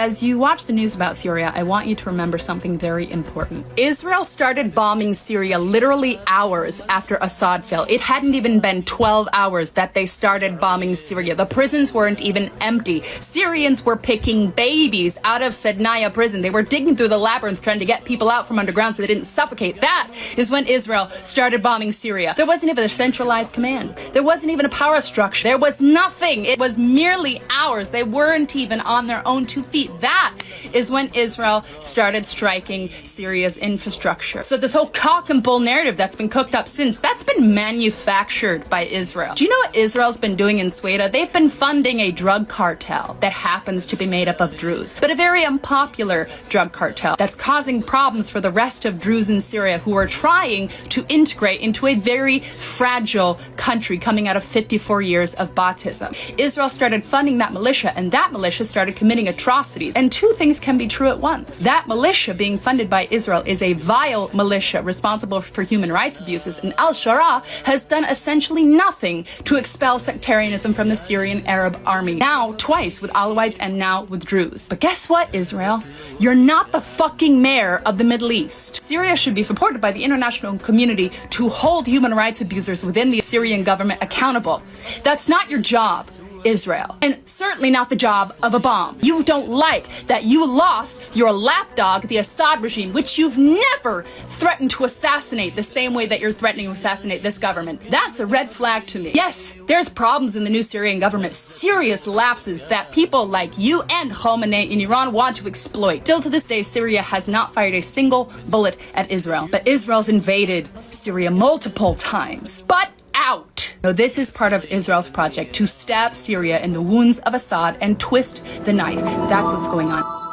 As you watch the news about Syria, I want you to remember something very important. Israel started bombing Syria literally hours after Assad fell. It hadn't even been 12 hours that they started bombing Syria. The prisons weren't even empty. Syrians were picking babies out of Sednaya prison. They were digging through the labyrinth trying to get people out from underground so they didn't suffocate. That is when Israel started bombing Syria. There wasn't even a centralized command. There wasn't even a power structure. There was nothing. It was merely hours. They weren't even on their own 2 feet. That is when Israel started striking Syria's infrastructure. So this whole cock and bull narrative that's been cooked up since, that's been manufactured by Israel. Do you know what Israel's been doing in Sweden? They've been funding a drug cartel that happens to be made up of Druze, but a very unpopular drug cartel that's causing problems for the rest of Druze in Syria who are trying to integrate into a very fragile country coming out of 54 years of Ba'athism. Israel started funding that militia, and that militia started committing atrocities. And two things can be true at once. That militia being funded by Israel is a vile militia responsible for human rights abuses, and al-Sharaa has done essentially nothing to expel sectarianism from the Syrian Arab army. Now twice with Alawites and now with Druze. But guess what, Israel? You're not the fucking mayor of the Middle East. Syria should be supported by the international community to hold human rights abusers within the Syrian government accountable. That's not your job, Israel, and certainly not the job of a bomb. You don't like that you lost your lapdog, the Assad regime, which you've never threatened to assassinate the same way that you're threatening to assassinate this government. That's a red flag to me. Yes, there's problems in the new Syrian government, serious lapses that people like you and Khamenei in Iran want to exploit. Still to this day, Syria has not fired a single bullet at Israel, but Israel's invaded Syria multiple times. But out. Now, this is part of Israel's project to stab Syria in the wounds of Assad and twist the knife. That's what's going on.